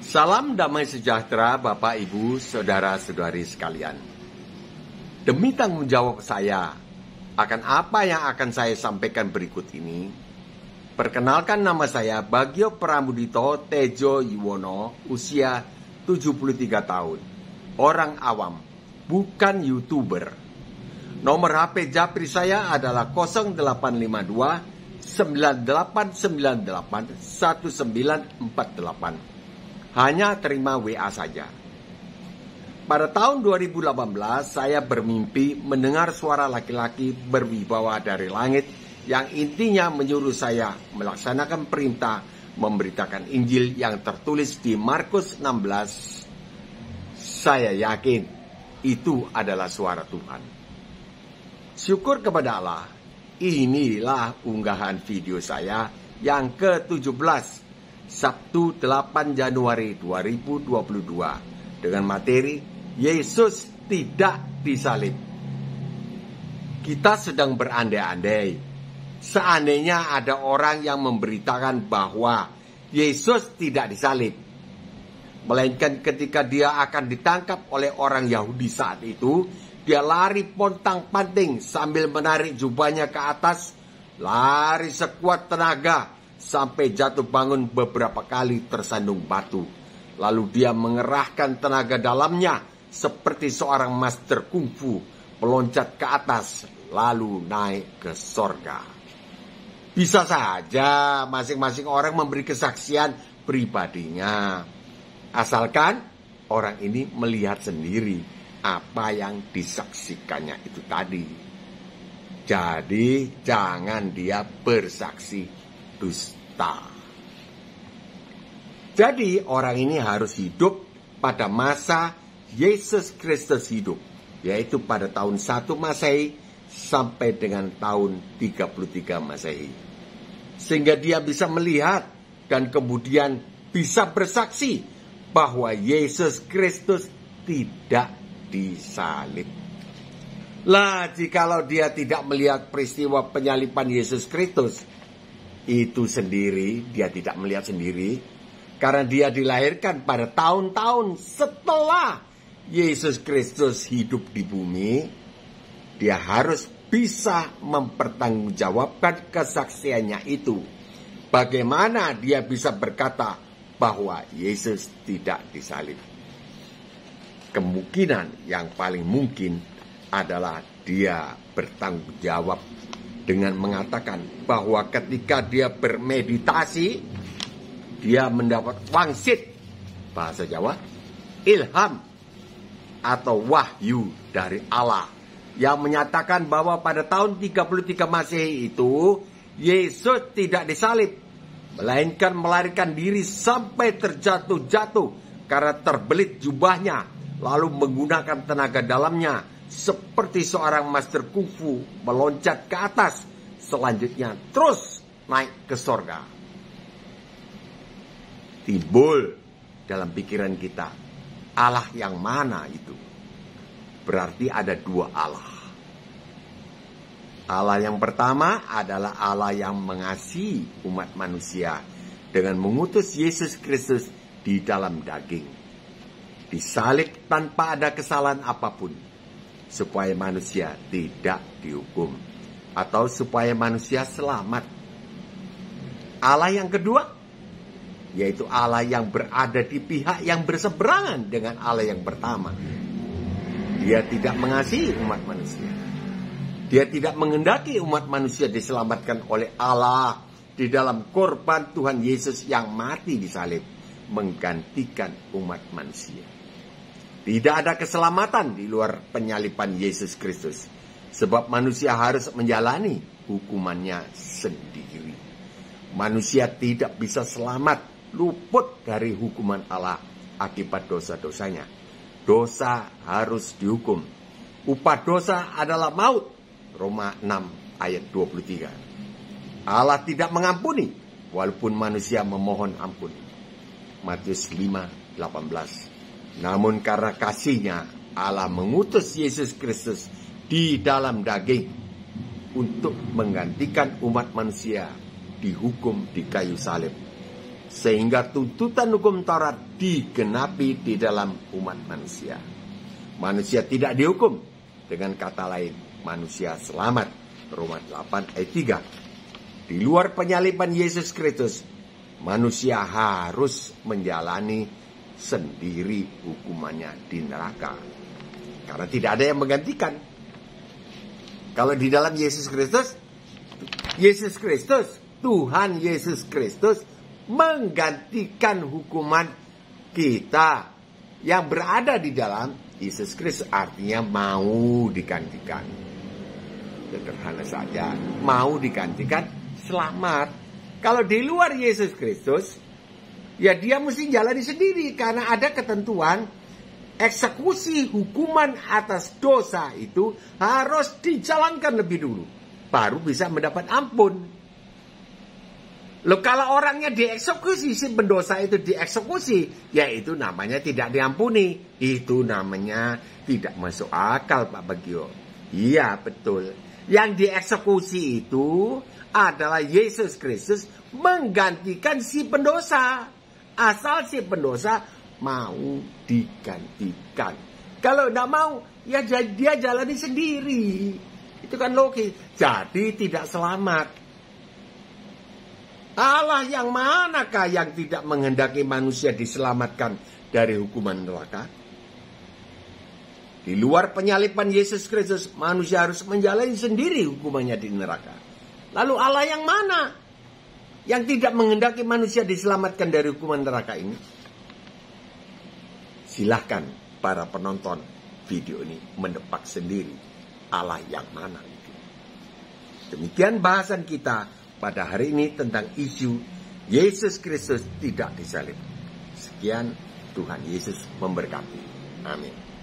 Salam damai sejahtera Bapak, Ibu, Saudara-saudari sekalian. Demi tanggung jawab saya akan apa yang akan saya sampaikan berikut ini, perkenalkan nama saya Bagio Pramudito Tejo Yuwono, usia 73 tahun, orang awam, bukan YouTuber. Nomor HP Japri saya adalah 0852 9898 1948. Hanya terima WA saja. Pada tahun 2018, saya bermimpi mendengar suara laki-laki berwibawa dari langit yang intinya menyuruh saya melaksanakan perintah memberitakan Injil yang tertulis di Markus 16. Saya yakin itu adalah suara Tuhan. Syukur kepada Allah, inilah unggahan video saya yang ke-17. Sabtu 8 Januari 2022 dengan materi Yesus tidak disalib. Kita sedang berandai-andai seandainya ada orang yang memberitakan bahwa Yesus tidak disalib, melainkan ketika dia akan ditangkap oleh orang Yahudi saat itu, dia lari pontang-panting sambil menarik jubahnya ke atas, lari sekuat tenaga sampai jatuh bangun beberapa kali tersandung batu. Lalu dia mengerahkan tenaga dalamnya seperti seorang master kungfu, meloncat ke atas lalu naik ke sorga. Bisa saja masing-masing orang memberi kesaksian pribadinya, asalkan orang ini melihat sendiri apa yang disaksikannya itu tadi. Jadi jangan dia bersaksi dusta. Jadi orang ini harus hidup pada masa Yesus Kristus hidup, yaitu pada tahun 1 Masehi sampai dengan tahun 33 Masehi. Sehingga dia bisa melihat dan kemudian bisa bersaksi bahwa Yesus Kristus tidak disalib. Lah, jikalau dia tidak melihat peristiwa penyaliban Yesus Kristus itu sendiri, dia tidak melihat sendiri, karena dia dilahirkan pada tahun-tahun setelah Yesus Kristus hidup di bumi, dia harus bisa mempertanggungjawabkan kesaksiannya itu. Bagaimana dia bisa berkata bahwa Yesus tidak disalib? Kemungkinan yang paling mungkin adalah dia bertanggung jawab dengan mengatakan bahwa ketika dia bermeditasi, dia mendapat wangsit, bahasa Jawa, ilham atau wahyu dari Allah, yang menyatakan bahwa pada tahun 33 Masehi itu, Yesus tidak disalib, melainkan melarikan diri sampai terjatuh-jatuh karena terbelit jubahnya, lalu menggunakan tenaga dalamnya seperti seorang master kungfu meloncat ke atas, selanjutnya terus naik ke sorga. Timbul dalam pikiran kita, Allah yang mana itu? Berarti ada dua Allah. Allah yang pertama adalah Allah yang mengasihi umat manusia dengan mengutus Yesus Kristus di dalam daging, disalib tanpa ada kesalahan apapun, supaya manusia tidak dihukum atau supaya manusia selamat. Allah yang kedua, yaitu Allah yang berada di pihak yang berseberangan dengan Allah yang pertama. Dia tidak mengasihi umat manusia. Dia tidak menghendaki umat manusia diselamatkan oleh Allah di dalam korban Tuhan Yesus yang mati disalib, menggantikan umat manusia. Tidak ada keselamatan di luar penyaliban Yesus Kristus, sebab manusia harus menjalani hukumannya sendiri. Manusia tidak bisa selamat, luput dari hukuman Allah akibat dosa-dosanya. Dosa harus dihukum. Upah dosa adalah maut. Roma 6 ayat 23. Allah tidak mengampuni walaupun manusia memohon ampun. Matius 5:18. Namun karena kasihnya, Allah mengutus Yesus Kristus di dalam daging untuk menggantikan umat manusia dihukum di kayu salib. sehingga tuntutan hukum Taurat digenapi di dalam umat manusia. Manusia tidak dihukum, dengan kata lain, manusia selamat. Roma 8 ayat 3. Di luar penyaliban Yesus Kristus, manusia harus menjalani sendiri hukumannya di neraka. Karena tidak ada yang menggantikan. Kalau di dalam Yesus Kristus, Tuhan Yesus Kristus menggantikan hukuman kita yang berada di dalam Yesus Kristus, artinya mau digantikan. Sederhana saja, mau digantikan selamat. Kalau di luar Yesus Kristus, ya dia mesti jalani sendiri karena ada ketentuan eksekusi hukuman atas dosa itu harus dijalankan lebih dulu, baru bisa mendapat ampun. Loh, kalau orangnya dieksekusi, si pendosa itu dieksekusi, ya itu namanya tidak diampuni. Itu namanya tidak masuk akal, Pak Bagio. Iya, betul. Yang dieksekusi itu adalah Yesus Kristus menggantikan si pendosa. Asal si pendosa mau digantikan. Kalau tidak mau, ya dia jalani sendiri. Itu kan logis. Jadi tidak selamat. Allah yang manakah yang tidak menghendaki manusia diselamatkan dari hukuman neraka? Di luar penyaliban Yesus Kristus, manusia harus menjalani sendiri hukumannya di neraka. Lalu Allah yang mana yang tidak menghendaki manusia diselamatkan dari hukuman neraka ini? Silahkan para penonton video ini menebak sendiri Allah yang mana itu. Demikian bahasan kita pada hari ini tentang isu Yesus Kristus tidak disalib. Sekian, Tuhan Yesus memberkati. Amin.